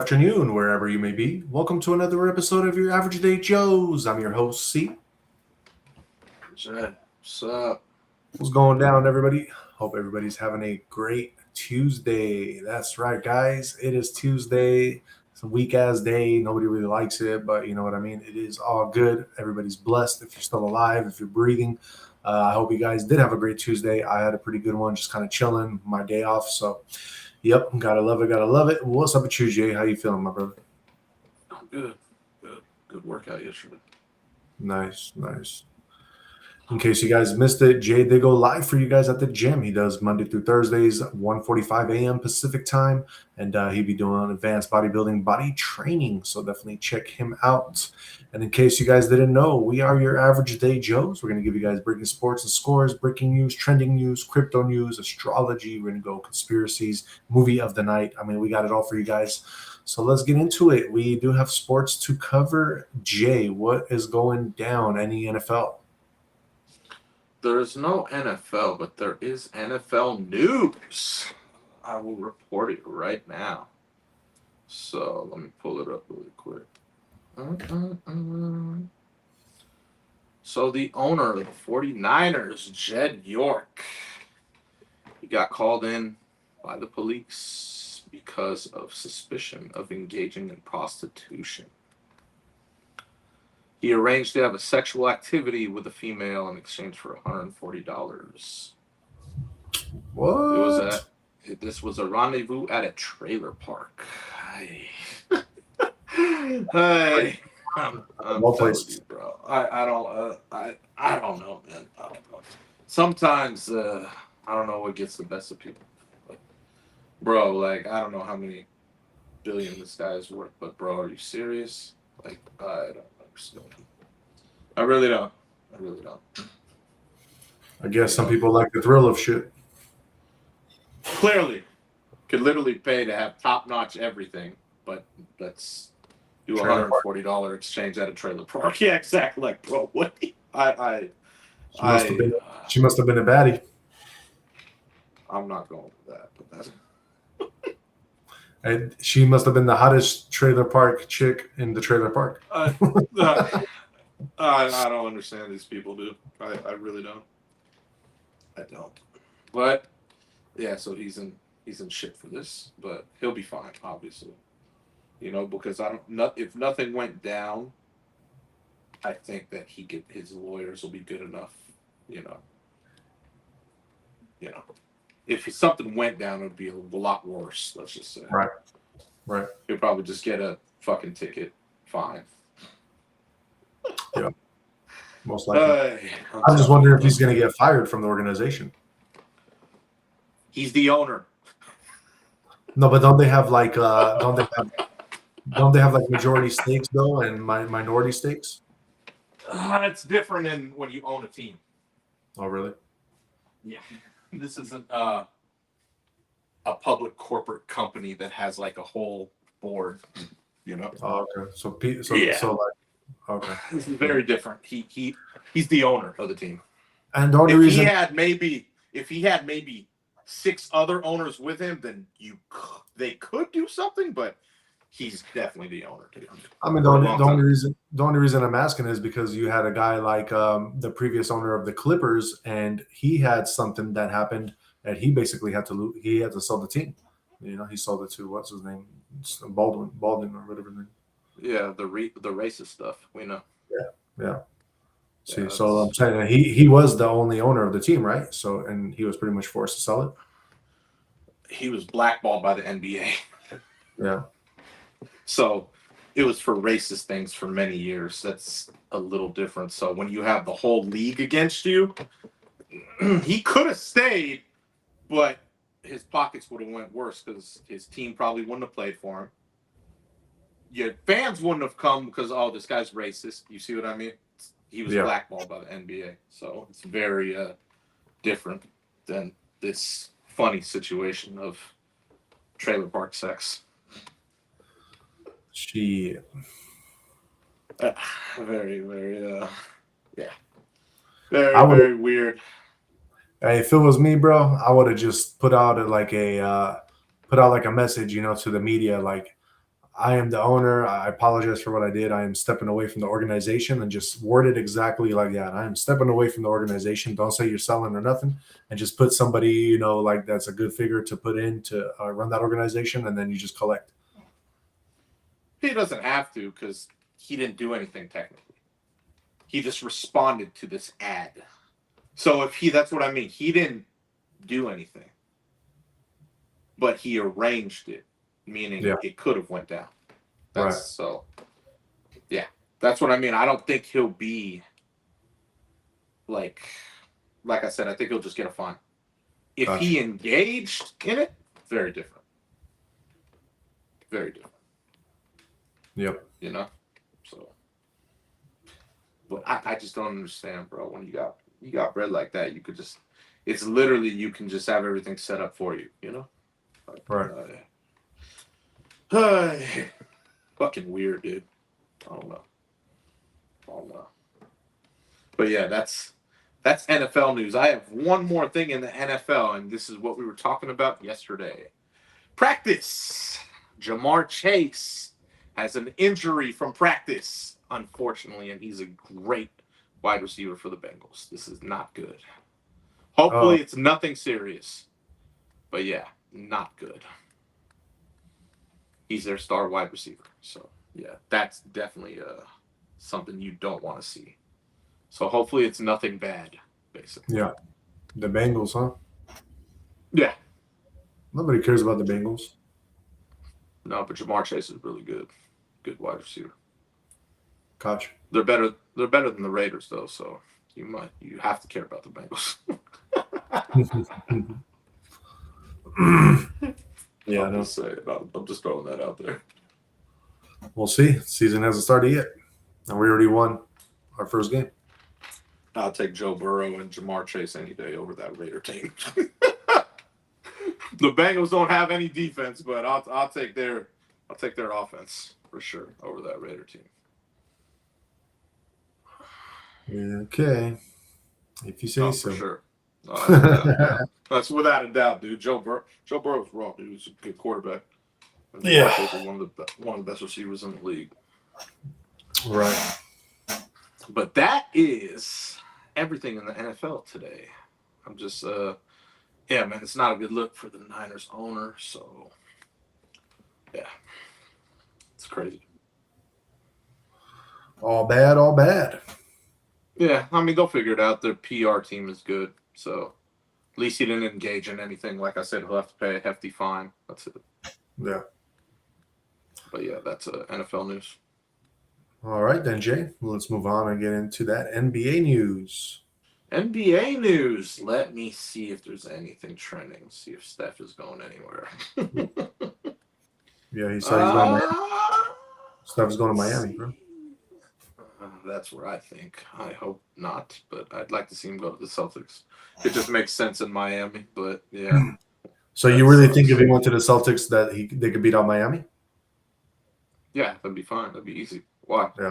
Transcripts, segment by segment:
Afternoon, wherever you may be. Welcome to another episode of your Average Day Joes. I'm your host, C. What's up? What's going down, everybody? Hope everybody's having a great Tuesday. That's right, guys. It is Tuesday. It's a weak ass day. Nobody really likes it, but you know what I mean? It is all good. Everybody's blessed if you're still alive, if you're breathing. I hope you guys did have a great Tuesday. I had a pretty good one, just kind of chilling, my day off. So, yep, gotta love it, gotta love it. What's up with you, Jay? How you feeling, my brother? I'm good. Good workout yesterday. Nice, nice. In case you guys missed it, Jay did go live for you guys at the gym. He does Monday through Thursdays, 1:45 a.m. Pacific time, and he'll be doing advanced bodybuilding body training. So definitely check him out. And in case you guys didn't know, we are your Average Day Joes. We're going to give you guys breaking sports and scores, breaking news, trending news, crypto news, astrology. We're going to go conspiracies, movie of the night. I mean, we got it all for you guys. So let's get into it. We do have sports to cover. Jay, what is going down? Any NFL? There is no NFL, but there is NFL news. I will report it right now. So let me pull it up really quick. So the owner of the 49ers, Jed York, he got called in by the police because of suspicion of engaging in prostitution. He arranged to have a sexual activity with a female in exchange for $140. What? This was a rendezvous at a trailer park. Hey, I'm telling you, bro. I don't know, man. I don't know. Sometimes I don't know what gets the best of people. But, bro, like I don't know how many billion this guy is worth, but bro, are you serious? Like I don't understand. I really don't. I guess some people like the thrill of shit. Clearly, could literally pay to have top-notch everything, but let's do a $140 exchange at a trailer park. Yeah, exactly. Like, bro, what? She must have been a baddie. I'm not going with that. But that's. And she must have been the hottest trailer park chick in the trailer park. I don't understand these people, dude. I really don't. I don't. But yeah, so he's in shit for this, but he'll be fine, obviously. You know, because if nothing went down, I think that his lawyers will be good enough. You know, if something went down, it would be a lot worse. Let's just say. Right. He'll probably just get a fucking ticket, fine. Yeah, most likely. I'm just wondering if he's going to get fired from the organization. He's the owner. No, but don't they have like majority stakes though, and minority stakes? It's different than when you own a team. Oh, really? Yeah. This isn't a public corporate company that has like a whole board, you know. Oh, okay. So like, okay. This is very different. He's the owner of the team. And the only reason if he had maybe 6 other owners with him, then they could do something, but he's definitely the owner. I mean, the only reason I'm asking is because you had a guy like the previous owner of the Clippers, and he had something that happened, and he basically had to sell the team. You know, he sold it to what's his name, Baldwin or whatever his name. Yeah, the racist stuff we know. Yeah. See, so I'm saying that he was the only owner of the team, right? So, and he was pretty much forced to sell it. He was blackballed by the NBA. Yeah. So it was for racist things for many years. That's a little different. So when you have the whole league against you, he could have stayed, but his pockets would have went worse because his team probably wouldn't have played for him. Your fans wouldn't have come because, oh, this guy's racist. You see what I mean? He was blackballed by the NBA. So it's very different than this funny situation of trailer park sex. Very, very, very weird. Hey, if it was me, bro, I would have just put out a message, you know, to the media, like, I am the owner. I apologize for what I did. I am stepping away from the organization, and just word it exactly like that. I am stepping away from the organization. Don't say you're selling or nothing, and just put somebody, like that's a good figure to put in to run that organization, and then you just collect. He doesn't have to because he didn't do anything technically. He just responded to this ad. So that's what I mean. He didn't do anything, but he arranged it, meaning it could have went down. So, yeah, that's what I mean. I don't think he'll be like I said. I think he'll just get a fine. If he engaged in it, very different. Very different. Yep. So, but I just don't understand, bro. When you got bread like that, you could just, it's literally, you can just have everything set up for you, Right. Fucking weird, dude. I don't know. But yeah, that's NFL news. I have one more thing in the NFL, and this is what we were talking about yesterday. Practice. Jamar Chase has an injury from practice, unfortunately, and he's a great wide receiver for the Bengals. This is not good. Hopefully it's nothing serious. But yeah, not good. He's their star wide receiver. So yeah, that's definitely something you don't want to see. So hopefully it's nothing bad, basically. Yeah. The Bengals, huh? Yeah. Nobody cares about the Bengals. No, but Jamar Chase is really good. Good wide receiver. Gotcha. They're better than the Raiders though, so you have to care about the Bengals. Yeah, I'm just saying. I'm just throwing that out there. We'll see. Season hasn't started yet, and we already won our first game. I'll take Joe Burrow and Jamar Chase any day over that Raider team. The Bengals don't have any defense, but I'll take their offense for sure over that Raider team. Okay, if you say so. For sure. That's without a doubt, dude. Joe Burrow's raw, dude. He's a good quarterback. Yeah, one of the best receivers in the league. Right. But that is everything in the NFL today. I'm just yeah, man, it's not a good look for the Niners owner, so yeah. It's crazy. All bad. Yeah, I mean, they'll figure it out. Their PR team is good, so at least he didn't engage in anything. Like I said, he'll have to pay a hefty fine. That's it. Yeah. But yeah, that's NFL news. All right, then, Jay. Let's move on and get into that NBA news. NBA news. Let me see if there's anything trending. See if Steph is going anywhere. Yeah, he said he's going to Miami. Steph's going to Miami, bro. That's where I think. I hope not, but I'd like to see him go to the Celtics. It just makes sense in Miami, but yeah. So you really think if he went to the Celtics that they could beat out Miami? Yeah, that'd be fine. That'd be easy. Why? Yeah.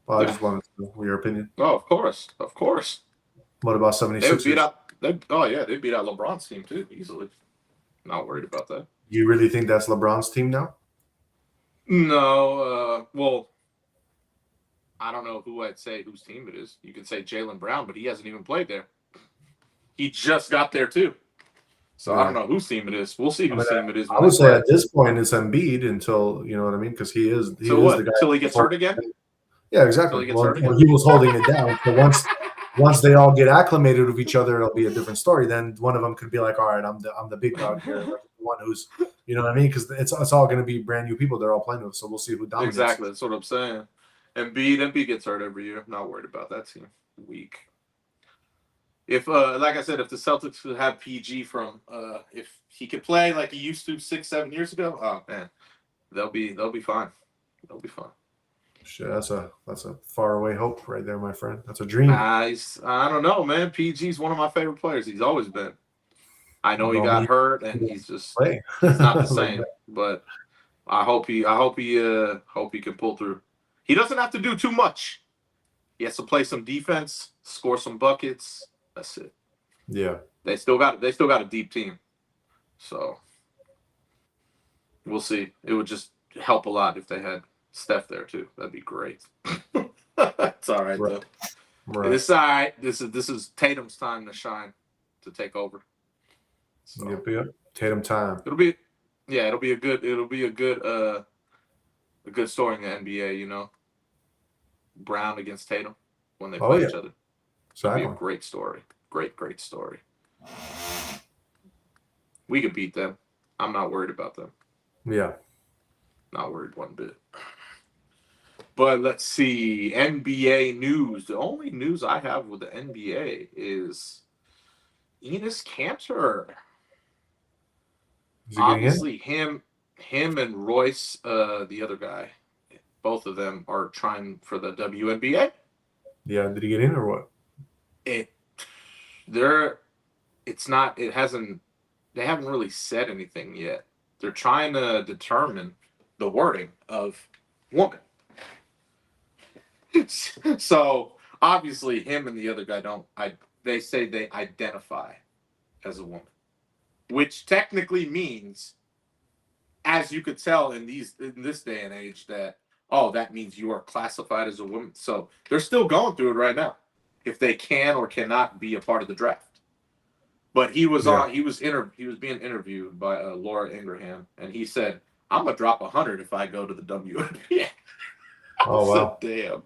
Well, I just wanted to know your opinion. Oh, of course. What about 76ers? They would beat out. They'd beat out LeBron's team too easily. Not worried about that. You really think that's LeBron's team now? No. Well, I don't know who I'd say whose team it is. You could say Jaylen Brown, but he hasn't even played there. He just got there too. So I don't know whose team it is. We'll see whose team it is. I would say at this point it's Embiid until, you know what I mean? Because he is the guy. Until he gets hurt again? Yeah, exactly. He was holding it down. So once they all get acclimated with each other, it'll be a different story. Then one of them could be like, all right, I'm the big dog here. The one who's, you know what I mean? Because it's all going to be brand new people they're all playing with. So we'll see who dominates. Exactly. That's what I'm saying. Embiid gets hurt every year. I'm not worried about that team. Weak. If like I said, if the Celtics could have PG from if he could play like he used to 6-7 years ago, oh man, they'll be fine. They'll be fine. Shit, that's a faraway hope right there, my friend. That's a dream. I don't know, man. PG's one of my favorite players. He's always been. I know he got hurt and he's just he's not the same. But I hope he can pull through. He doesn't have to do too much. He has to play some defense, score some buckets. That's it. Yeah. They still got a deep team. So we'll see. It would just help a lot if they had Steph there too. That'd be great. It's all right though. Right. It's all right. This is Tatum's time to shine, to take over. So Yep. Tatum time. it'll be a good story in the NBA. You know, Brown against Tatum when they play each other. It'll be a great story. Great story. We could beat them. I'm not worried about them. Yeah. Not worried one bit. But let's see. NBA news. The only news I have with the NBA is Enes Kanter. Obviously, him and Royce, the other guy, both of them are trying for the WNBA. Yeah. Did he get in or what? They haven't really said anything yet. They're trying to determine the wording of woman. So obviously him and the other guy they say they identify as a woman, which technically means, as you could tell in this day and age, that that means you are classified as a woman. So they're still going through it right now, if they can or cannot be a part of the draft. But he was being interviewed by Laura Ingraham, and he said, "I'm gonna drop 100 if I go to the WNBA." Oh wow! Damn,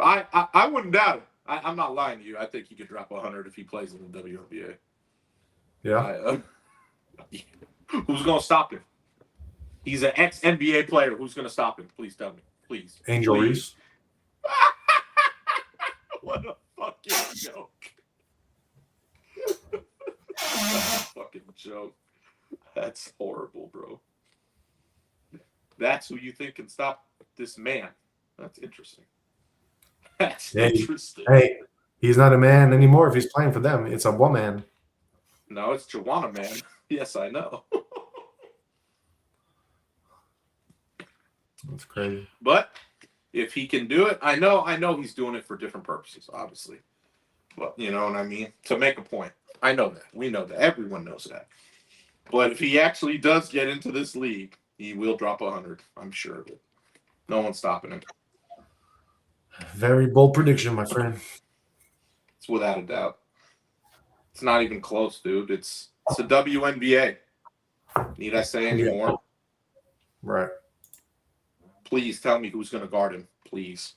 I wouldn't doubt it. I'm not lying to you. I think he could drop 100 if he plays in the WNBA. Yeah. Who's gonna stop him? He's an ex-NBA player. Who's gonna stop him? Please tell me. Please. Angel Reese. What a fucking joke. Fucking joke. That's horrible, bro. That's who you think can stop this man. That's interesting. Interesting. Hey, he's not a man anymore if he's playing for them. It's a woman. No, it's Joanna, man. Yes, I know. That's crazy. But if he can do it, I know he's doing it for different purposes, obviously. But you know what I mean? To make a point. I know that. We know that. Everyone knows that. But if he actually does get into this league, he will drop 100. I'm sure of it. No one's stopping him. Very bold prediction, my friend. It's without a doubt. It's not even close, dude. It's a WNBA. Need I say any more? Right. Please tell me who's going to guard him. Please.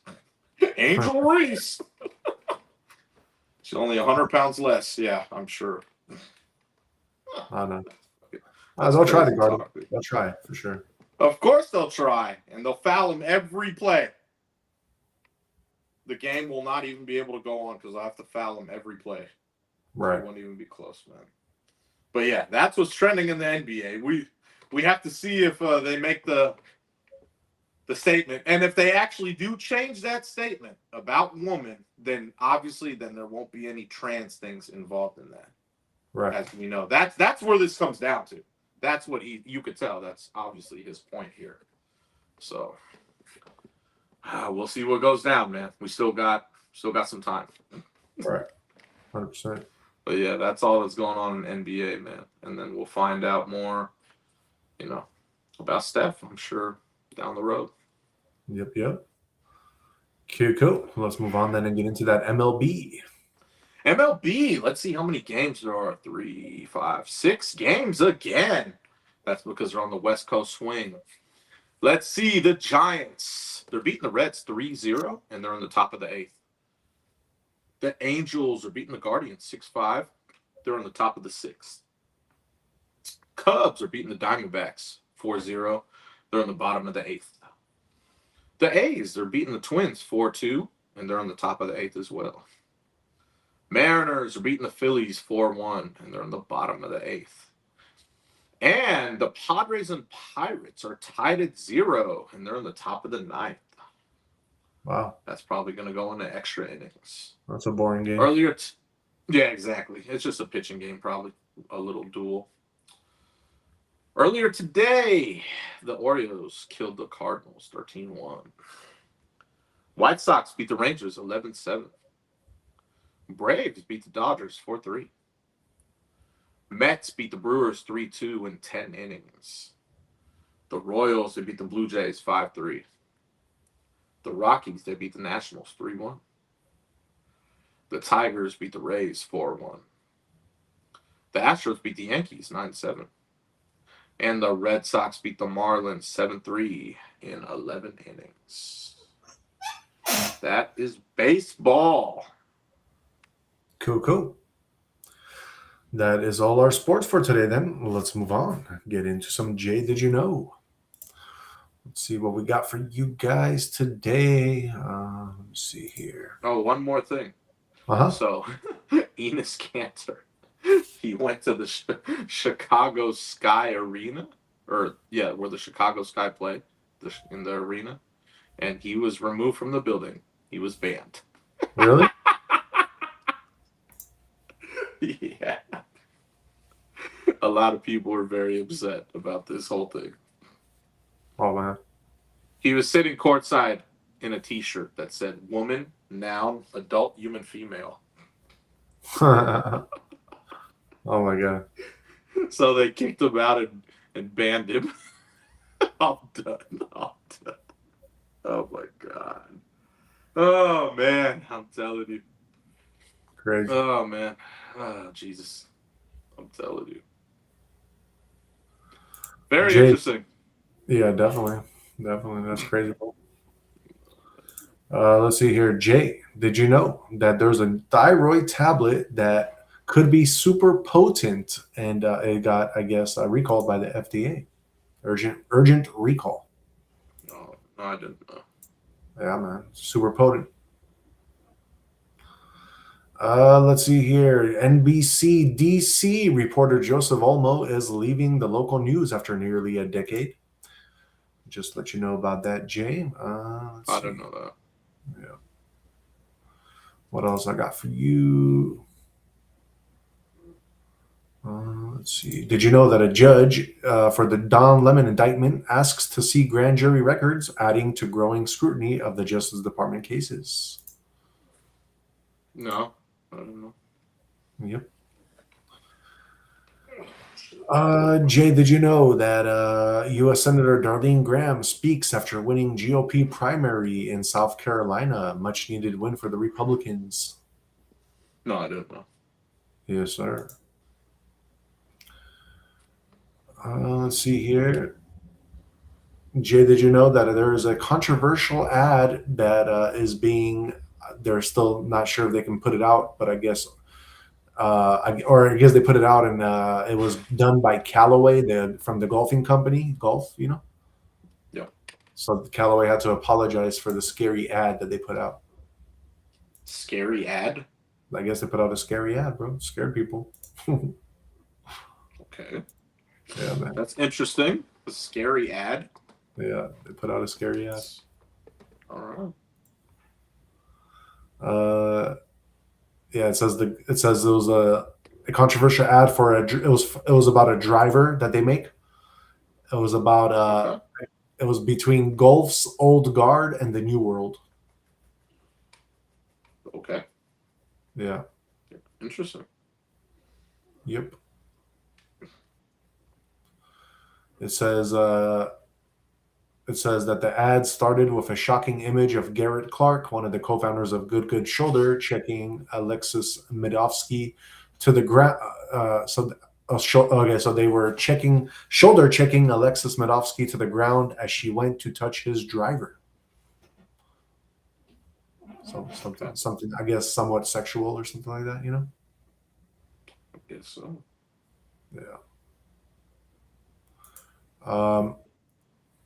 Angel Reese. She's only 100 pounds less. Yeah, I'm sure. I know. They'll try to guard him. They'll try, for sure. Of course they'll try. And they'll foul him every play. The game will not even be able to go on because I have to foul him every play. Right. It won't even be close, man. But yeah, that's what's trending in the NBA. We have to see if they make the statement. And if they actually do change that statement about woman, then obviously there won't be any trans things involved in that. Right. As we know. That's where this comes down to. That's what you could tell. That's obviously his point here. So we'll see what goes down, man. We still got some time. Right. 100%. But yeah, that's all that's going on in NBA, man. And then we'll find out more, about Steph, I'm sure, down the road. Yep. Cool. Let's move on then and get into that MLB. Let's see how many games there are. 3, 5, 6 games again. That's because they're on the West Coast swing. Let's see the Giants. They're beating the Reds 3-0, and they're on the top of the 8th. The Angels are beating the Guardians 6-5. They're on the top of the 6th. Cubs are beating the Diamondbacks 4-0. They're on the bottom of the 8th. The A's are beating the Twins 4-2, and they're on the top of the 8th as well. Mariners are beating the Phillies 4-1, and they're on the bottom of the 8th. And the Padres and Pirates are tied at 0, and they're on the top of the 9th. Wow. That's probably going to go into extra innings. That's a boring game. Yeah, exactly. It's just a pitching game, probably a little duel. Earlier today, the Orioles killed the Cardinals 13-1. White Sox beat the Rangers 11-7. Braves beat the Dodgers 4-3. Mets beat the Brewers 3-2 in 10 innings. The Royals, they beat the Blue Jays 5-3. The Rockies, they beat the Nationals 3-1. The Tigers beat the Rays 4-1. The Astros beat the Yankees 9-7. And the Red Sox beat the Marlins 7-3 in 11 innings. That is baseball. Cool. That is all our sports for today then. Let's move on. Get into some Jay Did You Know? Let's see what we got for you guys today. Let me see here. Oh, one more thing. Uh-huh. So, Enos Cantor, he went to the Chicago Sky Arena, where the Chicago Sky played in the arena, and he was removed from the building. He was banned. Really? Yeah. A lot of people were very upset about this whole thing. Oh, man. He was sitting courtside in a T-shirt that said "Woman, Noun, Adult, Human, Female." Oh, my God. So they kicked him out and banned him. I'm done. Oh, my God. Oh, man. I'm telling you. Crazy. Oh, man. Oh, Jesus. I'm telling you. Very Jay, interesting. Yeah, definitely. That's crazy. Let's see here. Jay, did you know that there's a thyroid tablet that could be super potent, and it got, I guess, recalled by the FDA? Urgent recall. No, I didn't know. Yeah, man. Super potent. Let's see here. NBC DC reporter Joseph Olmo is leaving the local news after nearly a decade. Just let you know about that, Jay. I didn't know that. Yeah. What else I got for you? Let's see. Did you know that a judge for the Don Lemon indictment asks to see grand jury records, adding to growing scrutiny of the Justice Department cases? No, I don't know. Yep. Jay, did you know that U.S. Senator Darlene Graham speaks after winning GOP primary in South Carolina? Much needed win for the Republicans. No, I didn't know. Yes, sir. Let's see here. Jay, did you know that there is a controversial ad that is being, they're still not sure if they can put it out, but I guess, I guess they put it out, and it was done by Callaway, from the golfing company, Golf, you know? Yeah. So Callaway had to apologize for the scary ad that they put out. Scary ad? I guess they put out a scary ad, bro. Scared people. Okay. Yeah, man. That's interesting. A scary ad? Yeah, they put out a scary ad. All right. Yeah, it says it was a controversial ad for it was about a driver that they make. It was about It was between Golf's old guard and the new world. Okay. Yeah. Interesting. Yep. It says that the ad started with a shocking image of Garrett Clark, one of the co-founders of Good Shoulder, checking Alexis Medovsky to the ground. So they were shoulder checking Alexis Medovsky to the ground as she went to touch his driver. So something, I guess, somewhat sexual or something like that, you know? I guess so. Yeah.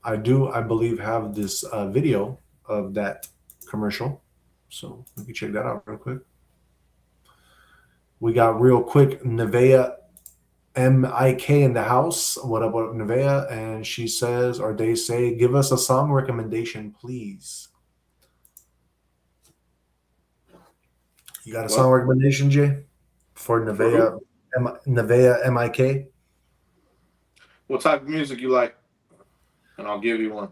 I believe, have this video of that commercial. So we can check that out real quick. We got real quick Nevaeh MIK in the house. What about Nevaeh? And she says, or they say, give us a song recommendation, please. You got a song recommendation, Jay? For Nevaeh MIK? What type of music you like? And I'll give you one.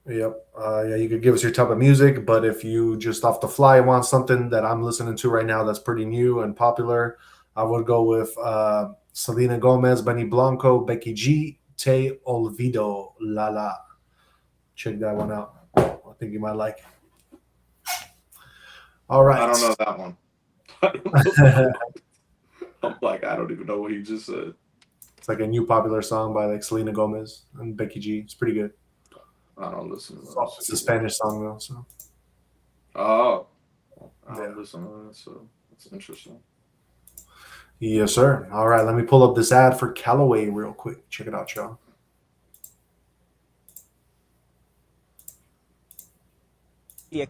Yep. Yeah, you could give us your type of music, but if you just off the fly want something that I'm listening to right now that's pretty new and popular, I would go with Selena Gomez, Benny Blanco, Becky G, Te Olvido La La. Check that one out. I think you might like it. All right. I don't know that one. I don't know that one. I'm like, I don't even know what he just said. It's like a new popular song by like Selena Gomez and Becky G. It's pretty good. I don't listen to those. It's a Spanish song though, so. Oh, I don't listen to that, so that's interesting. Yes, sir. All right, let me pull up this ad for Callaway real quick. Check it out, y'all.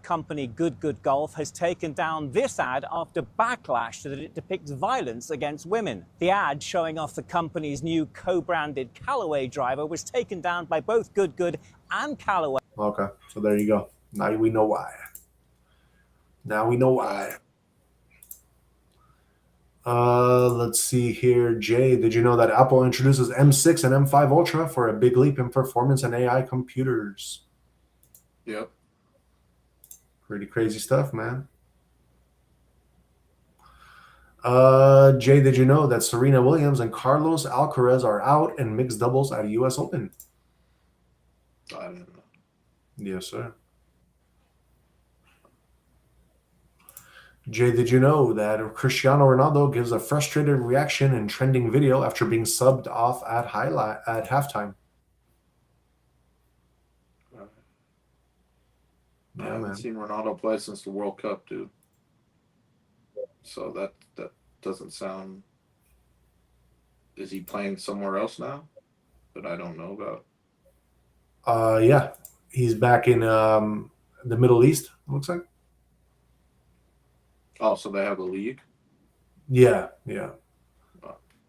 Company Good Golf has taken down this ad after backlash that it depicts violence against women. The ad showing off the company's new co-branded Callaway driver was taken down by both Good and Callaway. Okay, so there you go. Now we know why. Let's see here. Jay, did you know that Apple introduces M6 and M5 Ultra for a big leap in performance and AI computers? Yep. Pretty crazy stuff, man. Jay, did you know that Serena Williams and Carlos Alcaraz are out in mixed doubles at U.S. Open? I don't know. Yes, sir. Jay, did you know that Cristiano Ronaldo gives a frustrated reaction in trending video after being subbed off at halftime? I haven't seen Ronaldo play since the World Cup, dude. So that doesn't sound. Is he playing somewhere else now that I don't know about? Yeah, he's back in the Middle East. It looks like. Oh, so they have a league? Yeah. I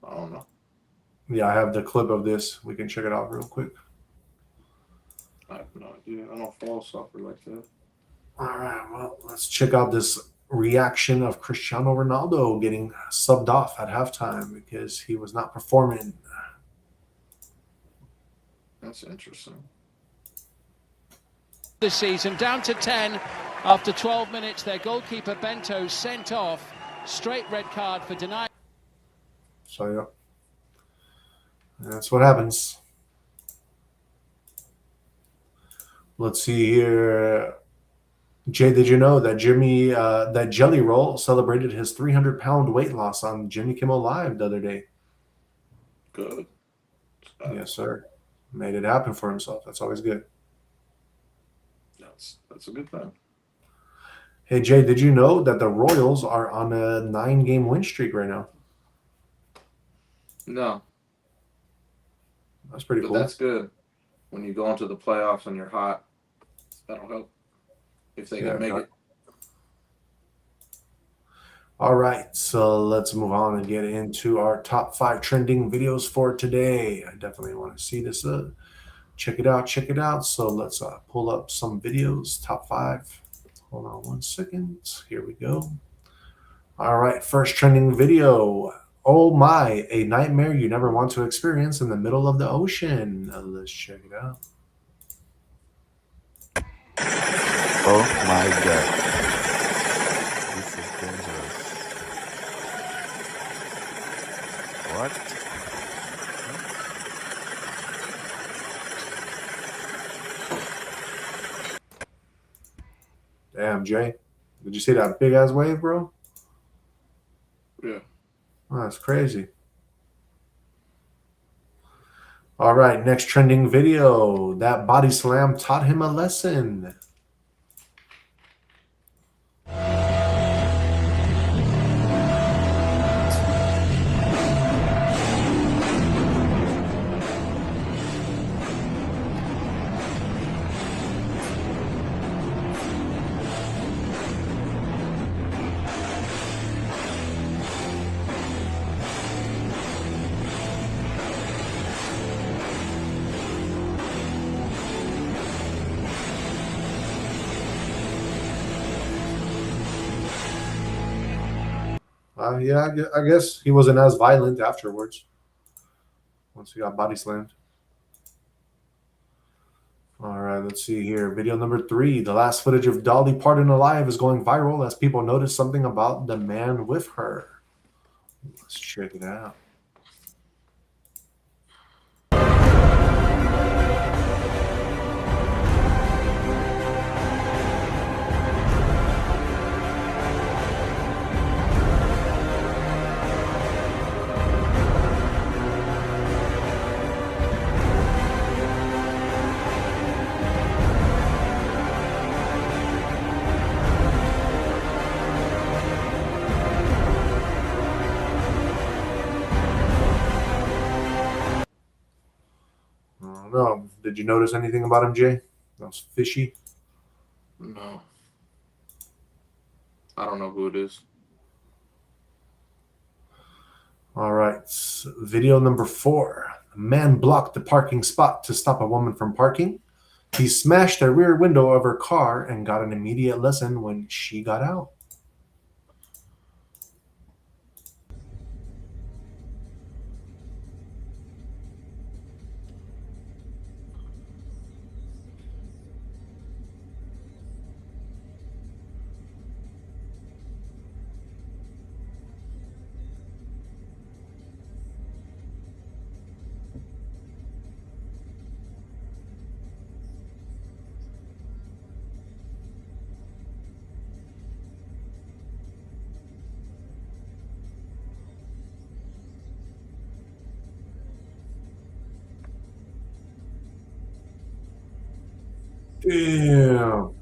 don't know. Yeah, I have the clip of this. We can check it out real quick. I have no idea. I don't follow soccer like that. All right, well, let's check out this reaction of Cristiano Ronaldo getting subbed off at halftime because he was not performing. That's interesting. This season, down to 10 after 12 minutes. Their goalkeeper Bento sent off. Straight red card for denying. So, yeah. That's what happens. Let's see here. Jay, did you know that that Jelly Roll celebrated his 300-pound weight loss on Jimmy Kimmel Live the other day? Good. Yes, sir. Made it happen for himself. That's always good. That's a good thing. Hey, Jay, did you know that the Royals are on a 9-game win streak right now? No. That's pretty cool. That's good. When you go into the playoffs and you're hot, that'll help. If they can make it. All right, so let's move on and get into our top 5 trending videos for today. I definitely want to see this. Check it out. So let's pull up some videos, top 5. Hold on 1 second. Here we go. All right, first trending video. Oh my, a nightmare you never want to experience in the middle of the ocean. Let's check it out. Oh my God. This is dangerous. What? Damn, Jay. Did you see that big ass wave, bro? Yeah. Oh, that's crazy. All right, next trending video. That body slam taught him a lesson. Yeah, I guess he wasn't as violent afterwards once he got body slammed. All right, let's see here. Video number 3. The last footage of Dolly Parton alive is going viral as people notice something about the man with her. Let's check it out. Did you notice anything about him, Jay? That was fishy. No. I don't know who it is. All right. Video number 4. A man blocked the parking spot to stop a woman from parking. He smashed the rear window of her car and got an immediate lesson when she got out. Damn.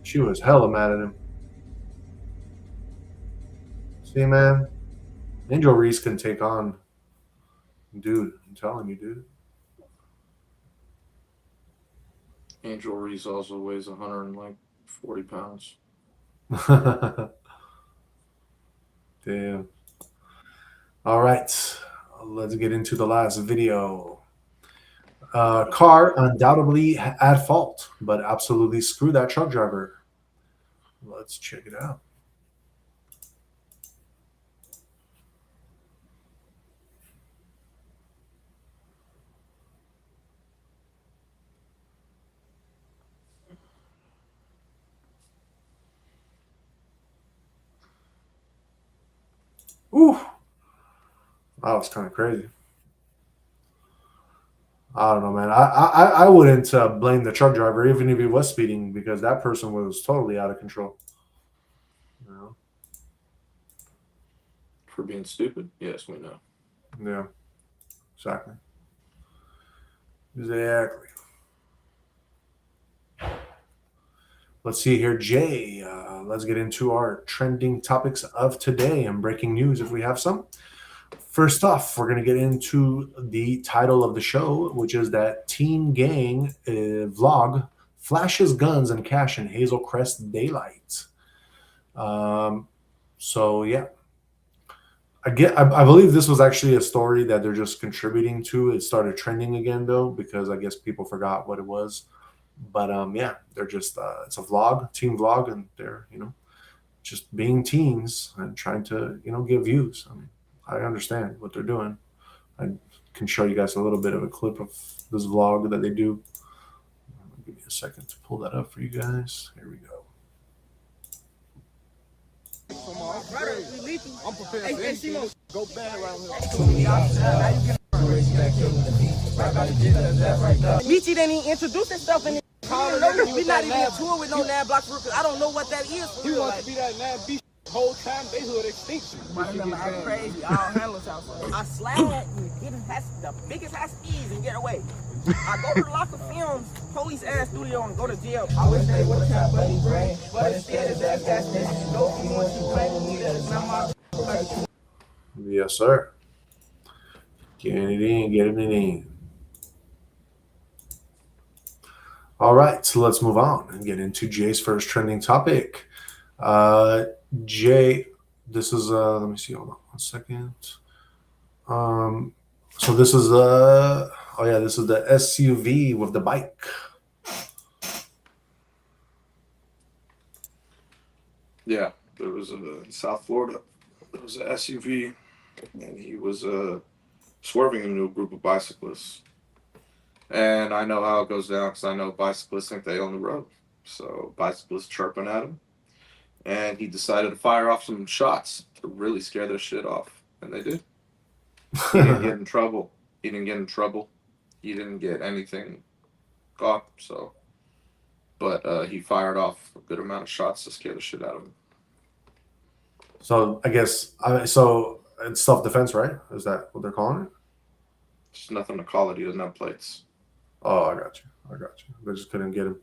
She was hella mad at him. See, man, Angel Reese can take on. Dude, I'm telling you, dude. Angel Reese also weighs 140 pounds. Damn. All right. Let's get into the last video. Car undoubtedly at fault, but absolutely screw that truck driver. Let's check it out. Ooh. That was kind of crazy. I don't know, man. I wouldn't blame the truck driver, even if he was speeding, because that person was totally out of control. You know? For being stupid? Yes, we know. Yeah. Exactly. Exactly. Let's see here, Jay. Let's get into our trending topics of today and breaking news if we have some. First off, we're going to get into the title of the show, which is that teen gang vlog flashes guns and cash in Hazel Crest daylight. So, yeah. I believe this was actually a story that they're just contributing to. It started trending again, though, because I guess people forgot what it was. But, yeah, they're just, it's a vlog, teen vlog, and they're, just being teens and trying to, get views. I mean, I understand what they're doing. I can show you guys a little bit of a clip of this vlog that they do. Give me a second to pull that up for you guys. Here we go. I'm prepared for anything. Go bad around here. Michi didn't even introduce himself in we not even tour with no 9 blocks because I don't know what that is. For real. Wants to be that 9 beach whole time. They hood extinction. I remember I'm crazy. All handlers out there. I slide and get the biggest high speeds and get away. I go to the locker films, police ass studio, and go to jail. I wish they would have tried buddy brain, but instead of that, that's this. No, if you want to blame me, that's not my. Yes, sir. Getting it in. All right, so let's move on and get into Jay's first trending topic. Jay, this is let me see. Hold on 1 second. So this is this is the SUV with the bike. Yeah, there was in South Florida. There was an SUV, and he was swerving into a group of bicyclists. And I know how it goes down because I know bicyclists think they own the road. So bicyclists chirping at him, and he decided to fire off some shots to really scare their shit off, and they did. He didn't get in trouble. He didn't get anything caught. So, but he fired off a good amount of shots to scare the shit out of him. So I guess so it's self-defense, right? Is that what they're calling it? There's nothing to call it. He doesn't have plates. Oh, I got you. They just couldn't get him.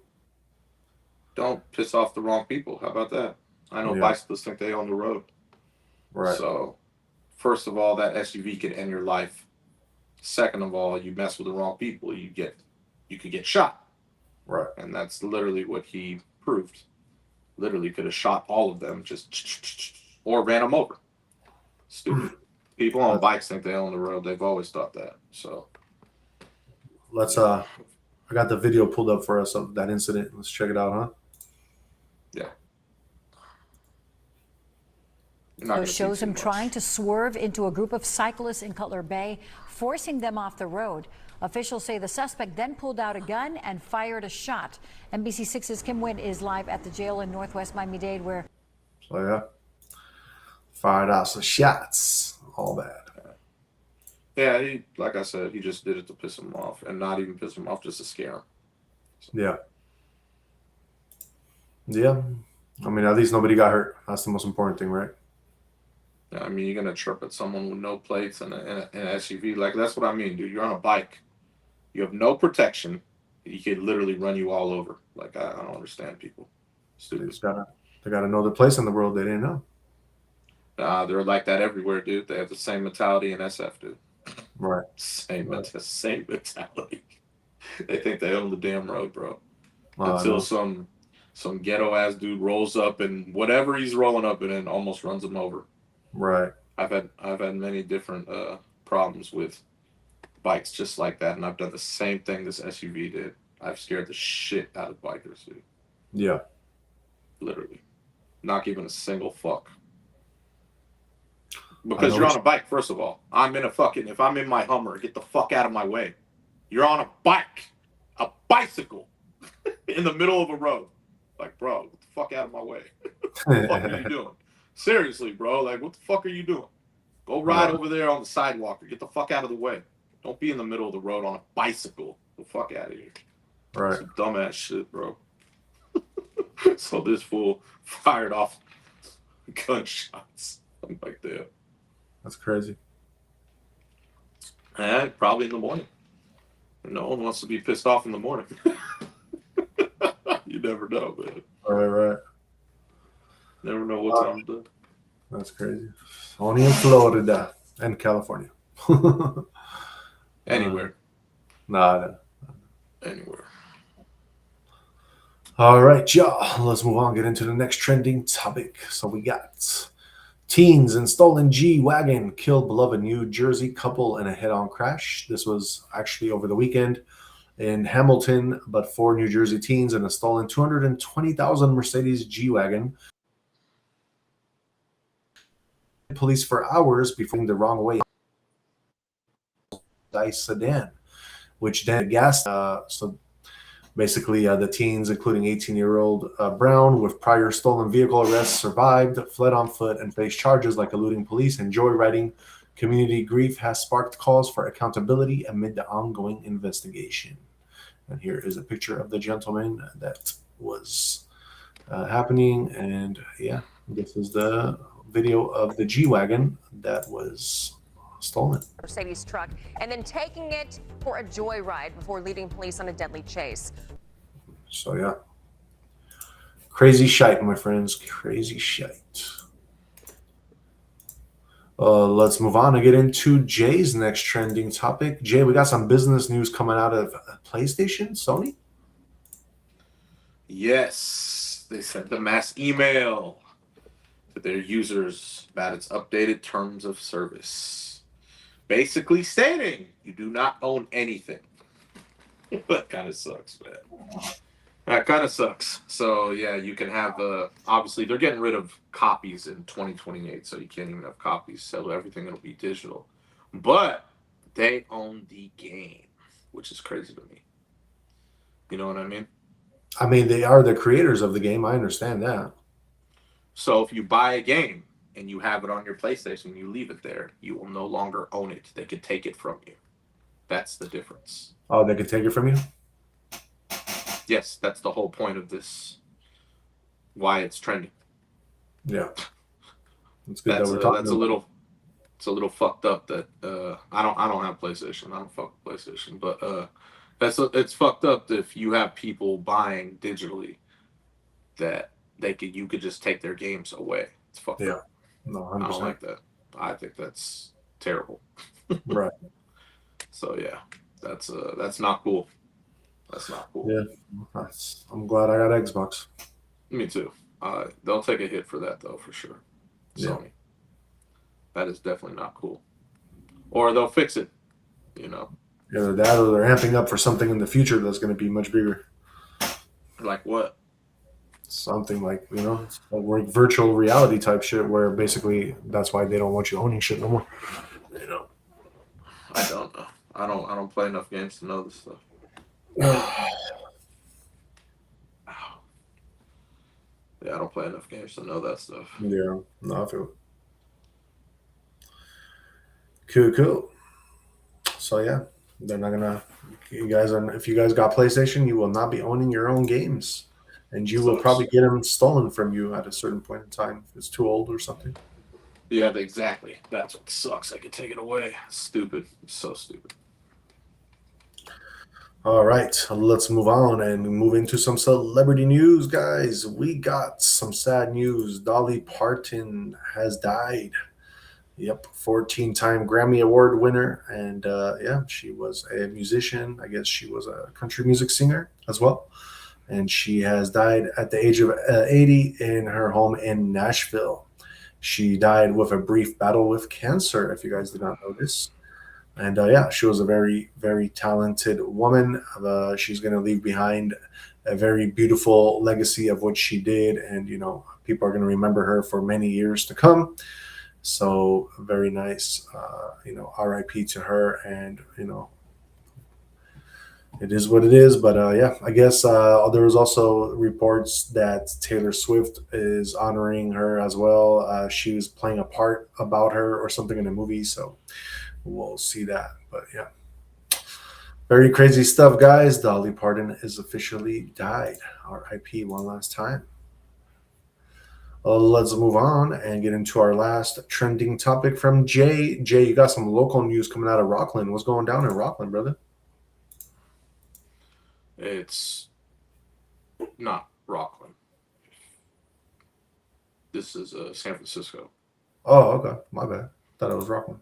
Don't piss off the wrong people. How about that? I know bicyclists think they own the road. Right. So, first of all, that SUV could end your life. Second of all, you mess with the wrong people, you could get shot. Right. And that's literally what he proved. Literally could have shot all of them, just or ran them over. Stupid. People on bikes think they own the road. They've always thought that. So let's I got the video pulled up for us of that incident. Let's check it out, huh? Yeah. So shows him trying to swerve into a group of cyclists in Cutler Bay, forcing them off the road. Officials say the suspect then pulled out a gun and fired a shot. NBC6's Kim Witt is live at the jail in Northwest Miami-Dade where... So, yeah. Fired out some shots. All that. Yeah, like I said, he just did it to piss him off. And not even piss him off, just to scare him. So. Yeah. Yeah. I mean, at least nobody got hurt. That's the most important thing, right? I mean, you're going to trip at someone with no plates and an SUV. Like, that's what I mean, dude. You're on a bike. You have no protection. He could literally run you all over. Like, I don't understand people. Stupid. They gotta know their place in the world they didn't know. They're like that everywhere, dude. They have the same mentality in SF, dude. Right. Same mentality. They think they own the damn road, bro. Until some ghetto-ass dude rolls up and whatever he's rolling up in almost runs him over. Right. I've had many different problems with bikes just like that, and I've done the same thing this SUV did. I've scared the shit out of bikers, dude. Yeah. Literally. Not giving a single fuck. Because you're on a bike, first of all. If I'm in my Hummer, get the fuck out of my way. You're on a bike. A bicycle. In the middle of a road. Like, bro, get the fuck out of my way. What the fuck are you doing? Seriously, bro. Like, what the fuck are you doing? Go ride over there on the sidewalk or get the fuck out of the way. Don't be in the middle of the road on a bicycle. Get the fuck out of here. Right. Some dumbass shit, bro. So this fool fired off gunshots. I'm like, damn. That's crazy. And probably in the morning. No one wants to be pissed off in the morning. You never know, man. Right. Never know what time to do. That's crazy. Only in Florida and California. Anywhere. Nah. Anywhere. All right, y'all. Let's move on. Get into the next trending topic. So we got teens in stolen G-Wagon killed beloved New Jersey couple in a head-on crash. This was actually over the weekend in Hamilton, but 4 New Jersey teens in a stolen $220,000 Mercedes G-Wagon. Police for hours before the wrong way sedan, which then gas. So basically, the teens, including 18-year-old Brown, with prior stolen vehicle arrests, survived, fled on foot, and faced charges like eluding police and joyriding. Community grief has sparked calls for accountability amid the ongoing investigation. And here is a picture of the gentleman that was happening. And yeah, this is the video of the G-Wagon that was stolen. Mercedes truck and then taking it for a joyride before leading police on a deadly chase. So yeah, crazy shite, my friends, crazy shite. Let's move on and get into Jay's next trending topic. Jay, we got some business news coming out of PlayStation, Sony. Yes, they sent a mass email to their users about its updated terms of service, basically stating you do not own anything. That kind of sucks, man. That kind of sucks. So yeah, you can have obviously they're getting rid of copies in 2028, so you can't even have copies. So everything will be digital, but they own the game, which is crazy to me. You know what I mean? I mean, they are the creators of the game. I understand that. So if you buy a game and you have it on your PlayStation, you leave it there, you will no longer own it. They could take it from you. That's the difference. Oh, they could take it from you? Yes, that's the whole point of this. Why it's trending. Yeah. It's good That's that we're talking that's about. It's a little fucked up that I don't have PlayStation. I don't fuck with PlayStation, but it's fucked up that if you have people buying digitally that you could just take their games away. It's fucked up. No, 100%. I don't like that. I think that's terrible. Right. So yeah, that's not cool. That's not cool. Yeah, I'm glad I got Xbox. Me too. They'll take a hit for that though, for sure. Yeah. Sony. That is definitely not cool. Or they'll fix it. You know. Either that or they're amping up for something in the future that's going to be much bigger. Like what? Something like, like virtual reality type shit where basically that's why they don't want you owning shit no more. I don't know. I don't play enough games to know this stuff. Yeah, I don't play enough games to know that stuff. Yeah, no, I feel it. Cool. So yeah, they're not gonna. If you guys got PlayStation, you will not be owning your own games, and you will probably get them stolen from you at a certain point in time if it's too old or something. Yeah, exactly. That's what sucks. I could take it away. Stupid. So stupid. All right, let's move on and move into some celebrity news, guys. We got some sad news. Dolly Parton has died. Yep, 14-time Grammy Award winner. And yeah, she was a musician. I guess she was a country music singer as well. And she has died at the age of 80 in her home in Nashville. She died with a brief battle with cancer, if you guys did not know this. And yeah, she was a very, very talented woman. She's going to leave behind a very beautiful legacy of what she did. And, people are going to remember her for many years to come. So very nice, RIP to her. And, it is what it is. But yeah, I guess there was also reports that Taylor Swift is honoring her as well. She was playing a part about her or something in a movie. So we'll see that. But yeah, very crazy stuff, guys. Dolly Parton is officially died. RIP one last time. Let's move on and get into our last trending topic from Jay. Jay, you got some local news coming out of Rockland. What's going down in Rockland, brother? It's not Rockland. This is San Francisco. Oh, okay. My bad. Thought it was Rockland.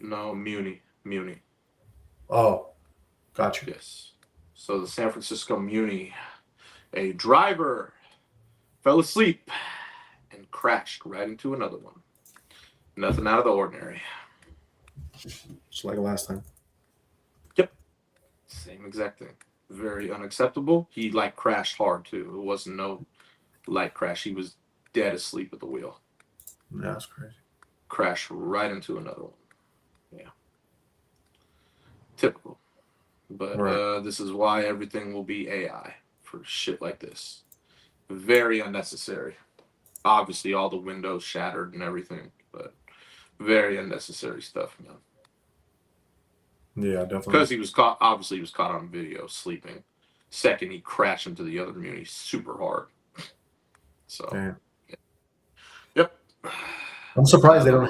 No, Muni. Oh, gotcha. Yes. So the San Francisco Muni, a driver fell asleep and crashed right into another one. Nothing out of the ordinary. Just like last time. Yep. Same exact thing. Very unacceptable. He crashed hard too. It wasn't no light crash. He was dead asleep at the wheel. Yeah, that's crazy. Crashed right into another one. Yeah. Typical. But right. This is why everything will be AI for shit like this. Very unnecessary. Obviously, all the windows shattered and everything, but very unnecessary stuff, man. Yeah, definitely. Because he was caught. Obviously, he was caught on video sleeping. Second, he crashed into the other Muni super hard. So, damn. Yep. I'm surprised they don't.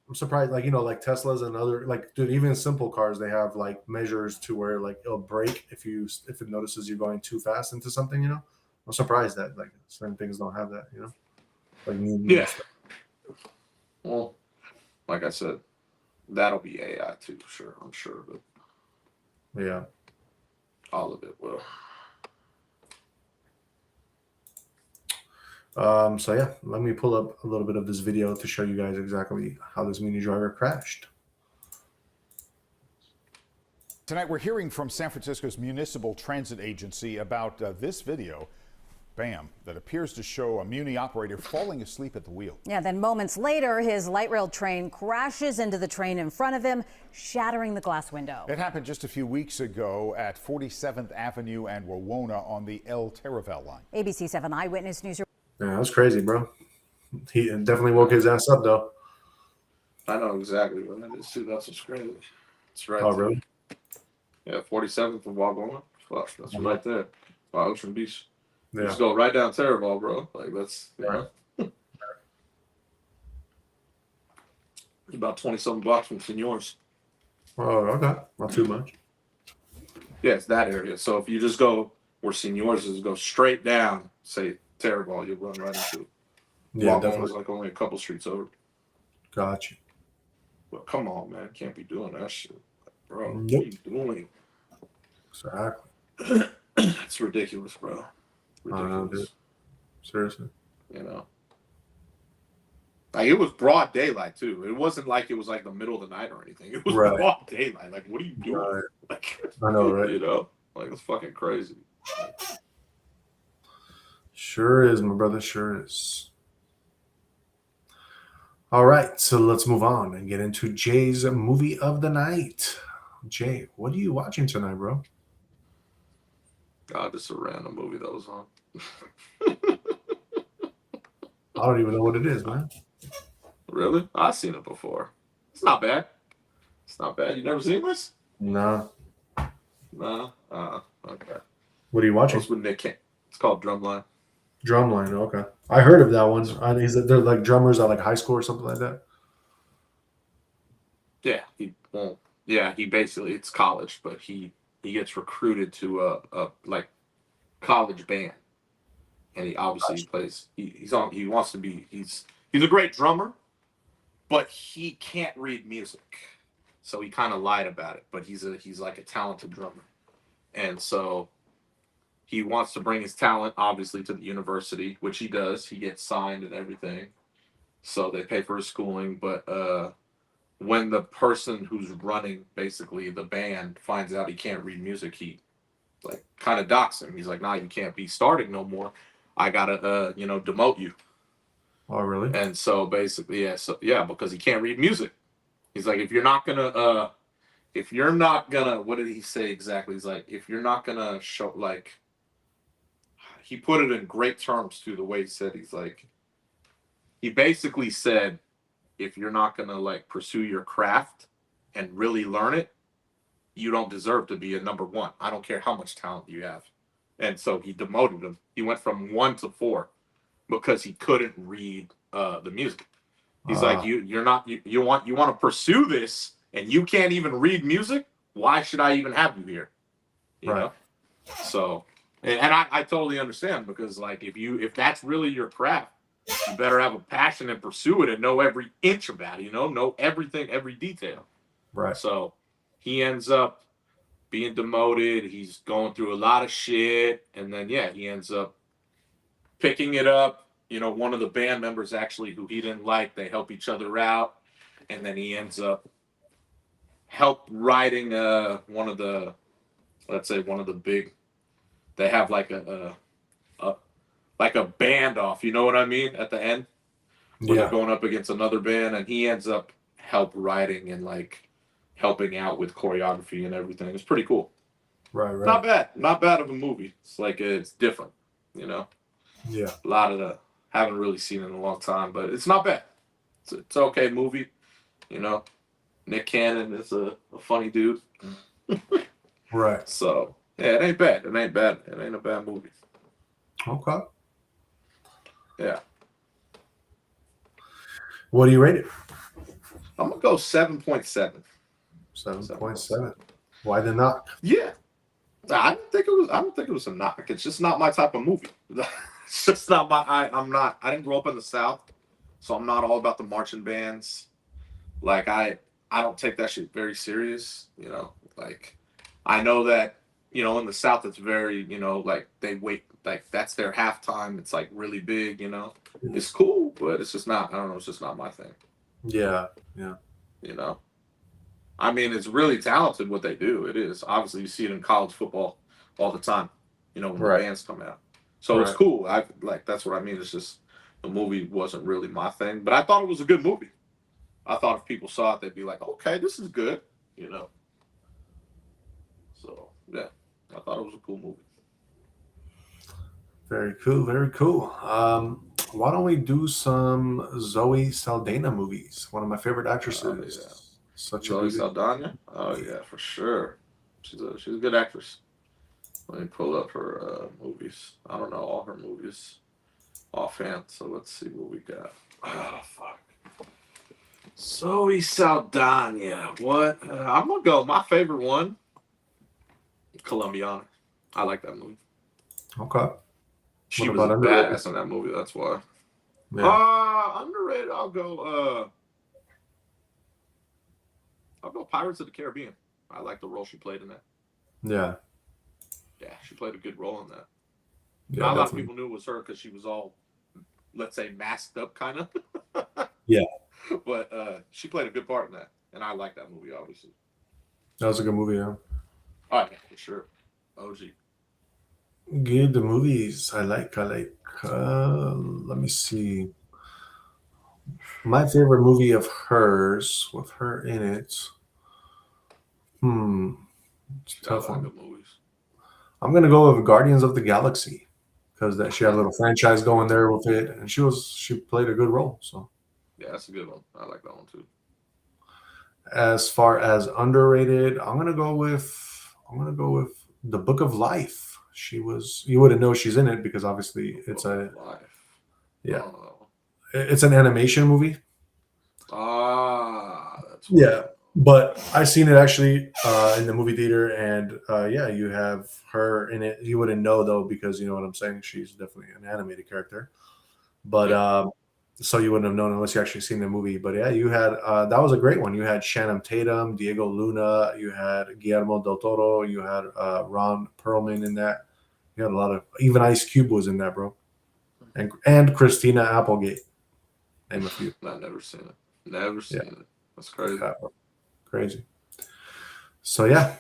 I'm surprised, like Teslas and other, dude, even simple cars, they have measures to where it'll brake if it notices you're going too fast into something. I'm surprised that certain things don't have that. Yeah. Well, like I said, that'll be AI too, sure. I'm sure, but yeah, all of it will. So yeah, let me pull up a little bit of this video to show you guys exactly how this Mini driver crashed. Tonight we're hearing from San Francisco's Municipal Transit Agency about this video, bam, that appears to show a Muni operator falling asleep at the wheel. Yeah, then moments later, his light rail train crashes into the train in front of him, shattering the glass window. It happened just a few weeks ago at 47th Avenue and Wawona on the El Taraval line. ABC 7 Eyewitness News. Yeah, that's crazy, bro. He definitely woke his ass up, though. I know exactly what that is too. That's what's crazy. It's right. Oh, there. really? Yeah, 47th of Wawona. Fuck, that's right there by Ocean Beach. Yeah. Just go right down Terraville, bro. That's about 20-something blocks from Seniors. Oh, okay. Not too much. Yeah, it's that area. So if you just go where Seniors is, go straight down, say Terraville, you'll run right into it. Yeah, Wawona's definitely. only a couple streets over. Gotcha. But come on, man. Can't be doing that shit. Bro, what Nope. are you doing? Exactly. It's ridiculous, bro. Ridiculous. Seriously. You know. Like, it was broad daylight too. It wasn't like it was like the middle of the night or anything. It was Right. broad daylight. Like, what are you doing? Right. Like, I know, right? you know, like, it's fucking crazy. Sure is, my brother. Sure is. All right, so let's move on and get into Jay's movie of the night. Jay, what are you watching tonight, bro? God, this is a random movie that was on. I don't even know what it is, man. Really? I've seen it before. It's not bad. It's not bad. You never seen this? No. No. Okay. What are you watching? It's with Nick Cannon. It's called Drumline. Drumline. Okay, I heard of that one. They're like drummers at like high school or something like that. Yeah. He basically, it's college, but he gets recruited to a like college band, and he obviously plays. He wants to be. He's a great drummer, but he can't read music, so he kind of lied about it. But he's like a talented drummer, and so he wants to bring his talent obviously to the university, which he does. He gets signed and everything, so they pay for his schooling. But when the person who's running basically the band finds out he can't read music, he like kind of docks him. He's like, "Nah, you can't be starting no more. I gotta demote you." Oh, really? And so basically, yeah, because he can't read music. He's like, if you're not gonna, what did he say exactly? He's like, if you're not gonna show, like, he put it in great terms too, the way he said, he's like, he basically said, if you're not gonna like pursue your craft and really learn it, you don't deserve to be a number one. I don't care how much talent you have. And so he demoted him. He went from 1 to 4 because he couldn't read the music. He's like, you want to pursue this and you can't even read music? Why should I even have you here? You know? So, and I totally understand, because like if that's really your craft, you better have a passion and pursue it and know every inch about it, know everything, every detail. Right. So he ends up being demoted. He's going through a lot of shit, and then he ends up picking it up. One of the band members actually who he didn't like, they help each other out, and then he ends up writing one of the big. They have like a band off, you know what I mean, at the end when they're going up against another band, and he ends up writing and like helping out with choreography and everything. It's pretty cool. Right. Not bad of a movie. It's like it's different, Yeah. A lot of the haven't really seen it in a long time, but it's not bad. It's okay movie, Nick Cannon is a funny dude. Right. So it ain't bad. It ain't a bad movie. Okay. Yeah. What do you rate it? I'm gonna go 7.7. 7.7. Why the knock? Yeah. I don't think it was a knock. It's just not my type of movie. It's just not my. I didn't grow up in the South, so I'm not all about the marching bands. Like I don't take that shit very serious. Like I know that in the South it's very like they wait, like that's their halftime. It's like really big. It's cool, but it's just not. I don't know. It's just not my thing. Yeah. I mean, it's really talented what they do. It is. Obviously, you see it in college football all the time, when the bands come out. So it's cool. That's what I mean. It's just the movie wasn't really my thing, but I thought it was a good movie. I thought if people saw it, they'd be like, okay, this is good, So, yeah, I thought it was a cool movie. Very cool. Very cool. Why don't we do some Zoe Saldana movies? One of my favorite actresses. Zoe Saldana? Oh yeah, for sure. She's a good actress. Let me pull up her movies. I don't know all her movies offhand, so let's see what we got. Oh fuck. Zoe Saldana. What? I'm gonna go. My favorite one, Colombiana. I like that movie. Okay. She was a badass in that movie. That's why. Yeah. Underrated. I'll go Pirates of the Caribbean. I like the role she played in that. Yeah. Yeah, she played a good role in that. Yeah, Not a lot of definitely. people knew it was her because she was all, let's say, masked up kind of. Yeah. But she played a good part in that, and I like that movie, obviously. That was a good movie, yeah. Oh, yeah, for sure. OG. Good, the movies I like. Let me see. My favorite movie of hers with her in it. It's a She got a tough lot of one. good movies. I'm gonna go with Guardians of the Galaxy because that she had a little franchise going there with it, and she played a good role. So Yeah, that's a good one. I like that one too. as far as underrated, I'm gonna go with The Book of Life. You wouldn't know she's in it because obviously it's Life. yeah, Oh. it's an animation movie. That's Yeah, but I seen it actually in the movie theater, and yeah, you have her in it. You wouldn't know though because you know what I'm saying. She's definitely an animated character, but so you wouldn't have known unless you actually seen the movie. But yeah, you had that was a great one. You had Shannon Tatum, Diego Luna, you had Guillermo del Toro, you had Ron Perlman in that. You had a lot of even Ice Cube was in that, bro, and Christina Applegate. Name a few. I've never seen it. Never seen it. That's crazy. Yeah, crazy. So yeah,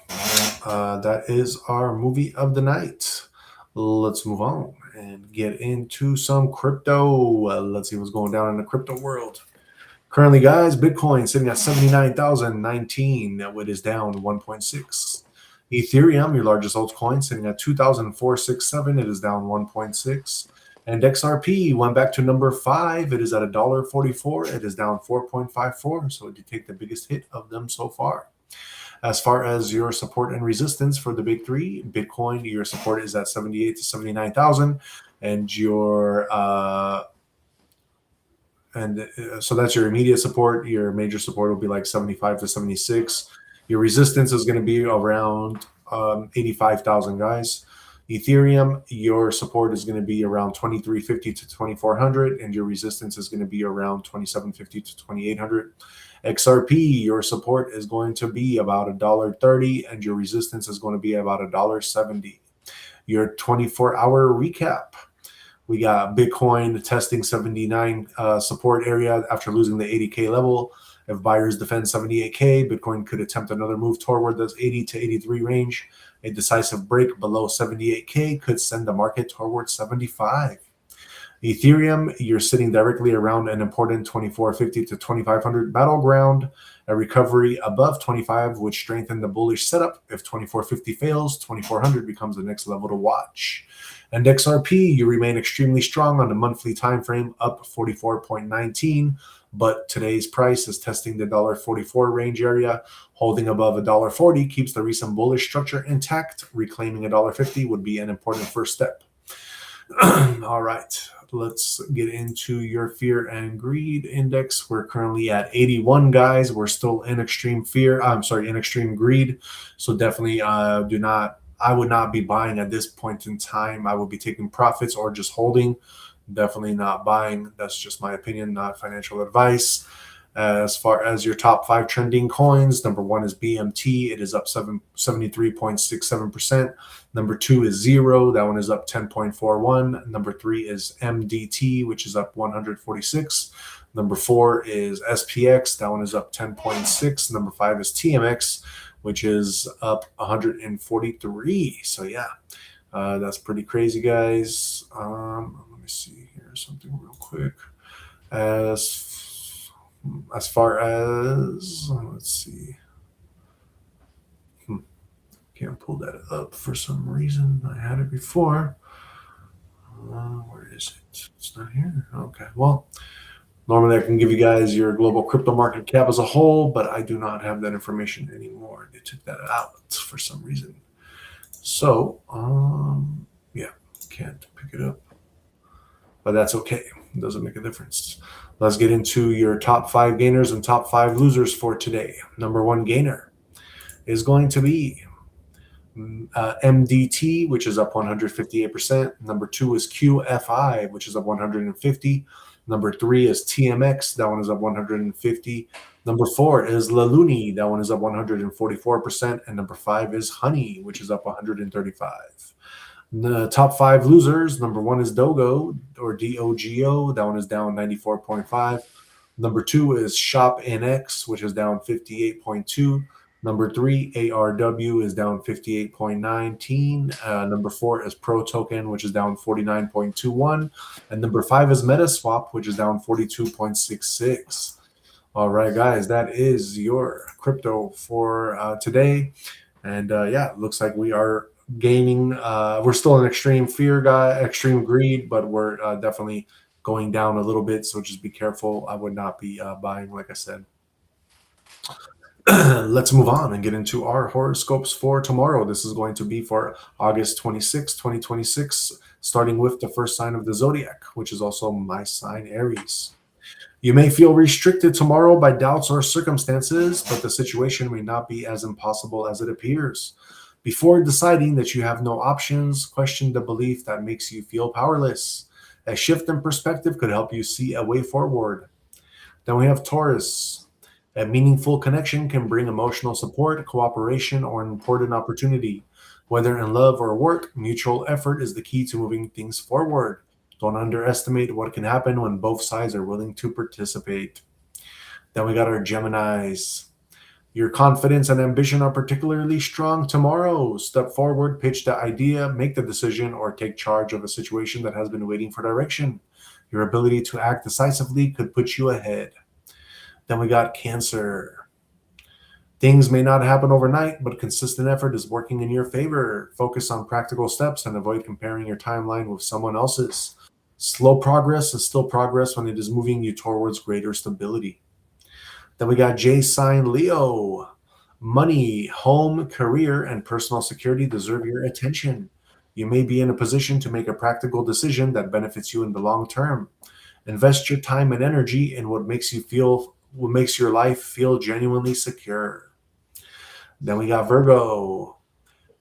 that is our movie of the night. Let's move on and get into some crypto. Let's see what's going down in the crypto world. Currently, guys, Bitcoin sitting at 79,019. It is down 1.6. Ethereum, your largest altcoin, sitting at 2,467. It is down 1.6. And XRP went back to number 5. It is at $1.44. It is down 4.54. So it did take the biggest hit of them so far. As far as your support and resistance for the big three, Bitcoin, your support is at 78 to 79,000, and so that's your immediate support. Your major support will be like 75 to 76. Your resistance is going to be around 85,000, guys. Ethereum, your support is going to be around 2350 to 2400, and your resistance is going to be around 2750 to 2800. XRP, your support is going to be about $1.30, and your resistance is going to be about $1.70. Your 24-hour recap. We got Bitcoin testing 79 support area after losing the 80K level. If buyers defend 78K, Bitcoin could attempt another move toward this 80 to 83 range. A decisive break below 78K could send the market towards 75. Ethereum, you're sitting directly around an important 2450 to 2500 battleground. A recovery above 25 would strengthen the bullish setup. If 2450 fails, 2400 becomes the next level to watch. And XRP, you remain extremely strong on the monthly time frame, up 44.19, but today's price is testing the $1.44 range area. Holding above $1.40 keeps the recent bullish structure intact. Reclaiming $1.50 would be an important first step. All right, let's get into your fear and greed index. We're currently at 81, guys. We're still in extreme fear. In extreme greed. So definitely I would not be buying at this point in time. I would be taking profits or just holding. Definitely not buying. That's just my opinion, not financial advice. As far as your top 5 trending coins, number 1 is BMT. It is up 73.67%. Number 2 is Zero. That one is up 10.41. Number 3 is MDT, which is up 146. Number 4 is SPX. That one is up 10.6. Number 5 is TMX, which is up 143. So yeah, that's pretty crazy, guys. Let me see here something real quick. As far as, let's see. Can't pull that up for some reason. I had it before. Where is it? It's not here. Okay. Well, normally I can give you guys your global crypto market cap as a whole, but I do not have that information anymore. They took that out for some reason. So, yeah, can't pick it up. But that's okay. It doesn't make a difference. Let's get into your top 5 gainers and top 5 losers for today. Number 1 gainer is going to be MDT, which is up 158%. Number 2 is QFI, which is up 150. Number 3 is TMX. That one is up 150. Number 4 is La Luni. That one is up 144%. And number 5 is Honey, which is up 135. The top 5 losers. Number 1 is Dogo, or DOGO. That one is down 94.5. Number 2 is Shop NX, which is down 58.2. Number 3, ARW, is down 58.19. Number 4 is Pro Token, which is down 49.21. And number 5 is Metaswap, which is down 42.66. All right, guys, that is your crypto for today. And yeah, it looks like we are gaining. We're still in extreme fear, extreme greed, but we're definitely going down a little bit. So just be careful. I would not be buying, like I said. Let's move on and get into our horoscopes for tomorrow. This is going to be for August 26, 2026, starting with the first sign of the zodiac, which is also my sign, Aries. You may feel restricted tomorrow by doubts or circumstances, but the situation may not be as impossible as it appears. Before deciding that you have no options, question the belief that makes you feel powerless. A shift in perspective could help you see a way forward. Then we have Taurus. A meaningful connection can bring emotional support, cooperation, or an important opportunity. Whether in love or work, mutual effort is the key to moving things forward. Don't underestimate what can happen when both sides are willing to participate. Then we got our Geminis. Your confidence and ambition are particularly strong tomorrow. Step forward, pitch the idea, make the decision, or take charge of a situation that has been waiting for direction. Your ability to act decisively could put you ahead. Then we got Cancer. Things may not happen overnight, but consistent effort is working in your favor. Focus on practical steps and avoid comparing your timeline with someone else's. Slow progress is still progress when it is moving you towards greater stability. Then we got J sign Leo. Money, home, career, and personal security deserve your attention. You may be in a position to make a practical decision that benefits you in the long term. Invest your time and energy in what makes your life feel genuinely secure. Then we got Virgo.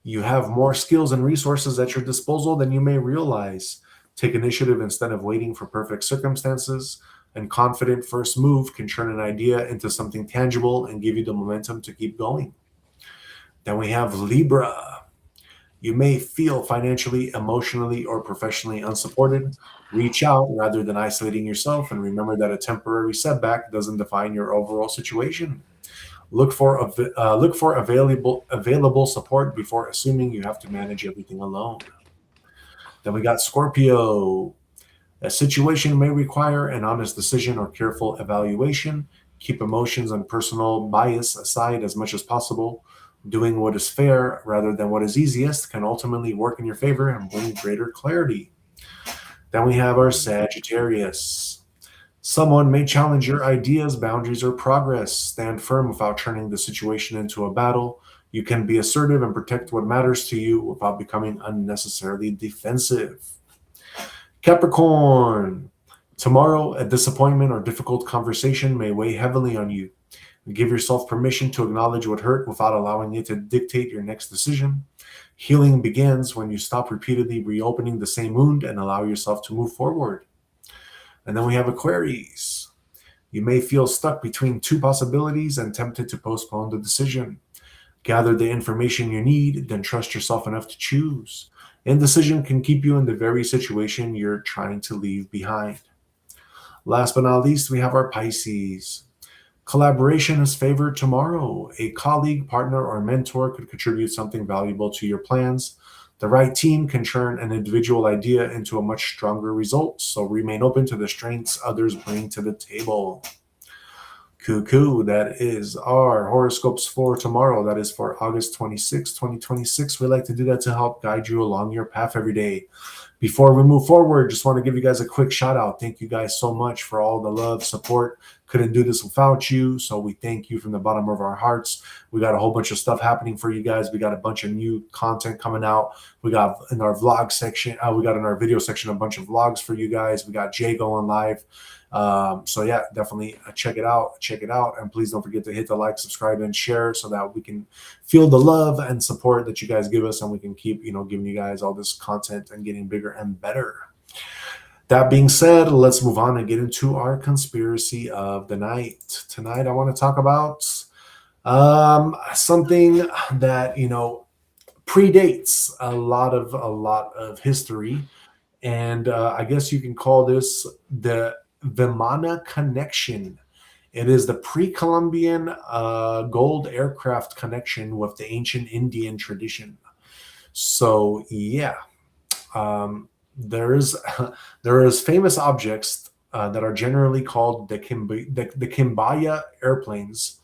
You have more skills and resources at your disposal than you may realize. Take initiative instead of waiting for perfect circumstances. And confident first move can turn an idea into something tangible and give you the momentum to keep going. Then we have Libra. You may feel financially, emotionally, or professionally unsupported. Reach out rather than isolating yourself, and remember that a temporary setback doesn't define your overall situation. Look for available support before assuming you have to manage everything alone. Then we got Scorpio. A situation may require an honest decision or careful evaluation. Keep emotions and personal bias aside as much as possible. Doing what is fair rather than what is easiest can ultimately work in your favor and bring greater clarity. Then we have our Sagittarius. Someone may challenge your ideas, boundaries, or progress. Stand firm without turning the situation into a battle. You can be assertive and protect what matters to you without becoming unnecessarily defensive. Capricorn. Tomorrow, a disappointment or difficult conversation may weigh heavily on you. Give yourself permission to acknowledge what hurt without allowing it to dictate your next decision. Healing begins when you stop repeatedly reopening the same wound and allow yourself to move forward. And then we have Aquarius. You may feel stuck between two possibilities and tempted to postpone the decision. Gather the information you need, then trust yourself enough to choose. Indecision can keep you in the very situation you're trying to leave behind. Last but not least, we have our Pisces. Collaboration is favored tomorrow. A colleague, partner, or mentor could contribute something valuable to your plans. The right team can turn an individual idea into a much stronger result, so remain open to the strengths others bring to the table. Cuckoo, that is our horoscopes for tomorrow. That is for August 26, 2026. We like to do that to help guide you along your path every day. Before we move forward, just want to give you guys a quick shout out. Thank you guys so much for all the love, support. Couldn't do this without you, so we thank you from the bottom of our hearts. We got a whole bunch of stuff happening for you guys. We got a bunch of new content coming out. We got in our vlog section, we got in our video section a bunch of vlogs for you guys. We got Jay going live. So yeah, definitely check it out, and please don't forget to hit the like, subscribe, and share so that we can feel the love and support that you guys give us, and we can keep giving you guys all this content and getting bigger and better. That being said, let's move on and get into our conspiracy of the night. Tonight, I want to talk about something that predates a lot of history, and I guess you can call this the Vimana connection. It is the pre-Columbian gold aircraft connection with the ancient Indian tradition. So yeah, there is famous objects that are generally called the Kimbaya airplanes.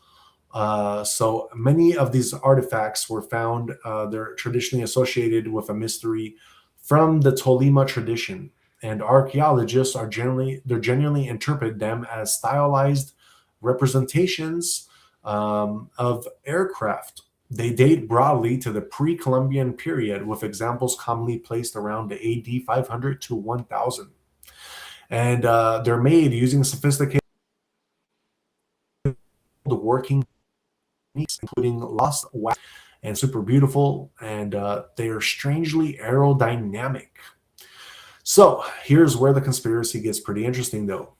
So many of these artifacts were found. They're traditionally associated with a mystery from the Tolima tradition, and archaeologists genuinely interpret them as stylized representations of aircraft. They date broadly to the pre-Columbian period, with examples commonly placed around the AD 500 to 1000. And they're made using sophisticated working techniques, including lost wax and super beautiful, and they are strangely aerodynamic. So here's where the conspiracy gets pretty interesting, though.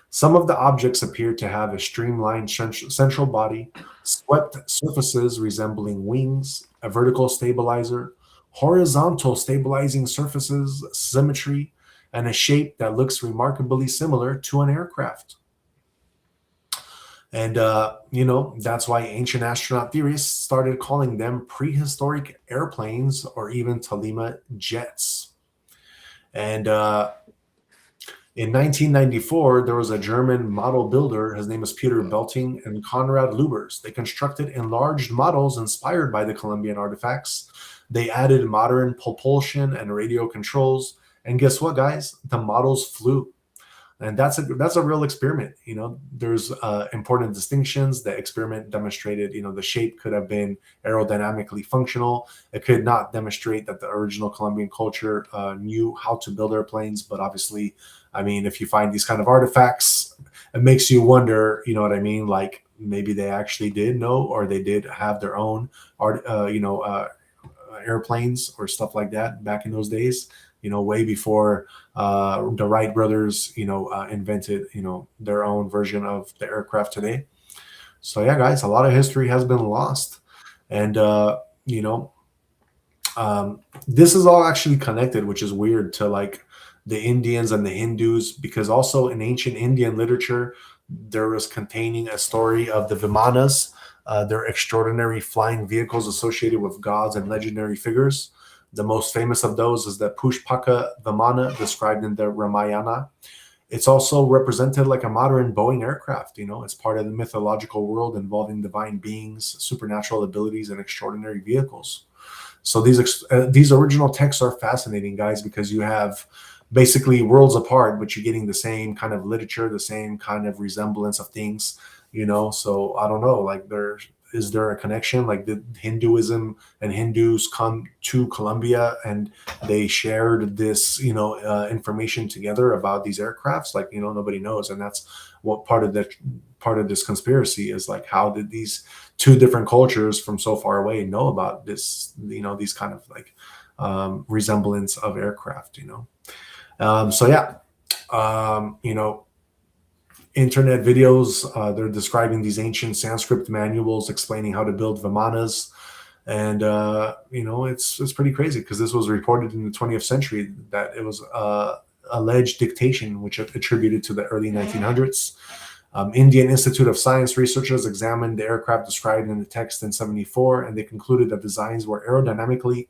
Some of the objects appear to have a streamlined central body, swept surfaces resembling wings, a vertical stabilizer, horizontal stabilizing surfaces, symmetry, and a shape that looks remarkably similar to an aircraft. And, that's why ancient astronaut theorists started calling them prehistoric airplanes or even Tolima jets. And in 1994, there was a German model builder. His name is Peter Belting and Konrad Lubers. They constructed enlarged models inspired by the Columbian artifacts. They added modern propulsion and radio controls. And guess what, guys? The models flew. And that's a real experiment. There's important distinctions. The experiment demonstrated, the shape could have been aerodynamically functional. It could not demonstrate that the original Colombian culture knew how to build airplanes. But obviously, if you find these kind of artifacts, it makes you wonder, you know what I mean? Like maybe they actually did know, or they did have their own airplanes or stuff like that back in those days. Way before the Wright brothers, invented, their own version of the aircraft today. So yeah, guys, a lot of history has been lost. And, this is all actually connected, which is weird, to like the Indians and the Hindus, because also in ancient Indian literature, there was containing a story of the Vimanas. They're extraordinary flying vehicles associated with gods and legendary figures. The most famous of those is the Pushpaka Vimana, described in the Ramayana. It's also represented like a modern Boeing aircraft. It's part of the mythological world involving divine beings, supernatural abilities, and extraordinary vehicles. So these original texts are fascinating, guys, because you have basically worlds apart, but you're getting the same kind of literature, the same kind of resemblance of things. So I don't know, like is there a connection? Like did Hinduism and Hindus come to Colombia and they shared this, information together about these aircrafts? Like, nobody knows. And that's what part of this conspiracy is, like, how did these two different cultures from so far away know about this, these kind of like resemblance of aircraft, so yeah, internet videos, they're describing these ancient Sanskrit manuals explaining how to build Vimanas. And, it's pretty crazy because this was reported in the 20th century that it was alleged dictation, which attributed to the early 1900s. Indian Institute of Science researchers examined the aircraft described in the text in 1974, and they concluded that designs were aerodynamically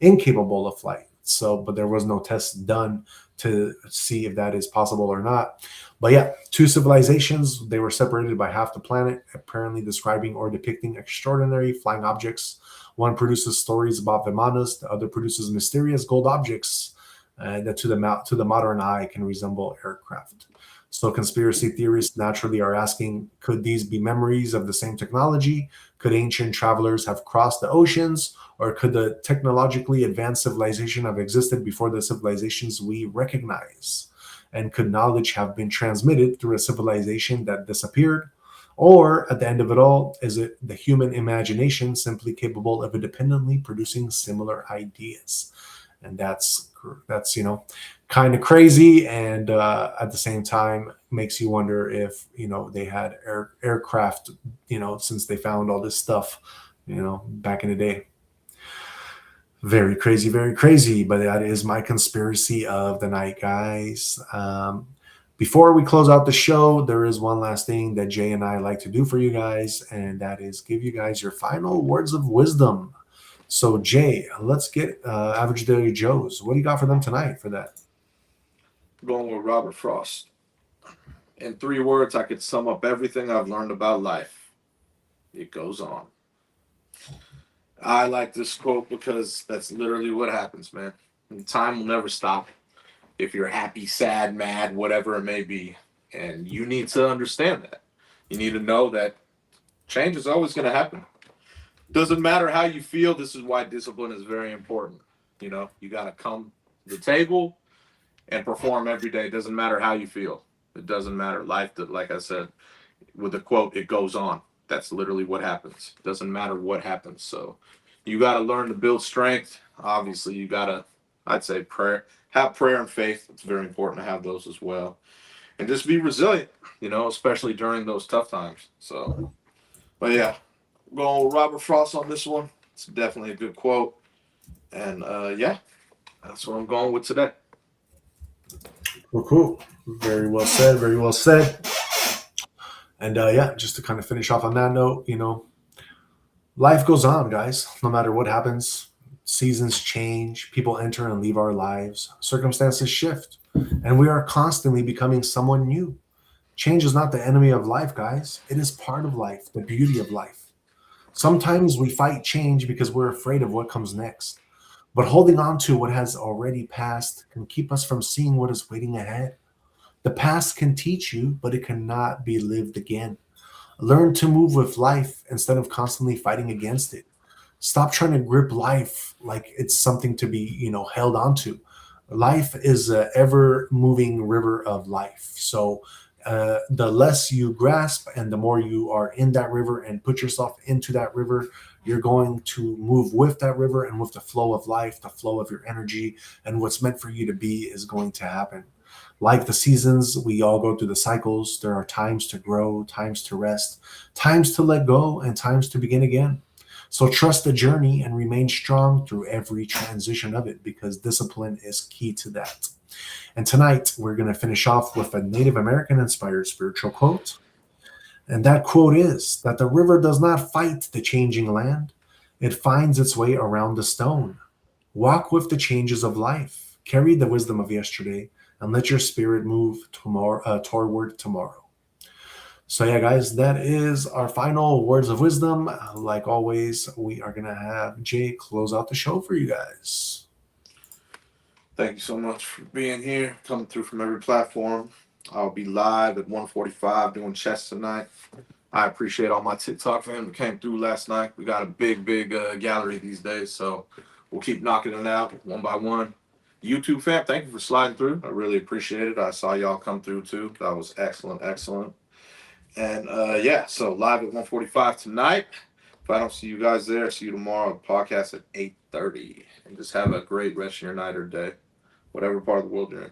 incapable of flight. But there was no test done to see if that is possible or not. But yeah, two civilizations, they were separated by half the planet, apparently describing or depicting extraordinary flying objects. One produces stories about Vimanas, the other produces mysterious gold objects that to the modern eye can resemble aircraft. So conspiracy theorists naturally are asking, could these be memories of the same technology? Could ancient travelers have crossed the oceans? Or could the technologically advanced civilization have existed before the civilizations we recognize? And could knowledge have been transmitted through a civilization that disappeared? Or at the end of it all, is it the human imagination simply capable of independently producing similar ideas? And that's That's, kind of crazy, and at the same time makes you wonder if, they had aircraft, since they found all this stuff, back in the day. Very crazy, but that is my conspiracy of the night, guys. Before we close out the show, there is one last thing that Jay and I like to do for you guys, and that is give you guys your final words of wisdom. So, Jay, let's get Average Daily Joes. What do you got for them tonight for that? Going with Robert Frost. In 3 words, I could sum up everything I've learned about life. It goes on. I like this quote because that's literally what happens, man. And time will never stop. If you're happy, sad, mad, whatever it may be. And you need to understand that. You need to know that change is always going to happen. Doesn't matter how you feel. This is why discipline is very important. You got to come to the table and perform every day. It doesn't matter how you feel. It doesn't matter. Life, like I said, with the quote, it goes on. That's literally what happens. It doesn't matter what happens. So you got to learn to build strength. Obviously, you got to, I'd say, have prayer and faith. It's very important to have those as well. And just be resilient, especially during those tough times. So, but yeah, going with Robert Frost on this one. It's definitely a good quote. And yeah, that's what I'm going with today. Cool. Very well said. Very well said. And yeah, just to kind of finish off on that note, life goes on, guys. No matter what happens, seasons change, people enter and leave our lives, circumstances shift, and we are constantly becoming someone new. Change is not the enemy of life, guys. It is part of life, the beauty of life. Sometimes we fight change because we're afraid of what comes next. But holding on to what has already passed can keep us from seeing what is waiting ahead. The past can teach you, but it cannot be lived again. Learn to move with life instead of constantly fighting against it. Stop trying to grip life like it's something to be, held onto. Life is an ever-moving river of life. So the less you grasp and the more you are in that river and put yourself into that river, you're going to move with that river and with the flow of life, the flow of your energy, and what's meant for you to be is going to happen. Like the seasons, we all go through the cycles. There are times to grow, times to rest, times to let go, and times to begin again. So trust the journey and remain strong through every transition of it, because discipline is key to that. And tonight, we're going to finish off with a Native American-inspired spiritual quote. And that quote is that the river does not fight the changing land. It finds its way around the stone. Walk with the changes of life. Carry the wisdom of yesterday and let your spirit move toward tomorrow. So yeah, guys, that is our final words of wisdom. Like always, we are going to have Jay close out the show for you guys. Thank you so much for being here, coming through from every platform. I'll be live at 1:45 doing chess tonight. I appreciate all my TikTok fam that came through last night. We got a big gallery these days, so we'll keep knocking it out one by one. YouTube fam, thank you for sliding through. I really appreciate it. I saw y'all come through too. That was excellent. And yeah, so live at 1:45 tonight. If I don't see you guys there, see you tomorrow. Podcast at 8:30. And just have a great rest of your night or day, whatever part of the world you're in.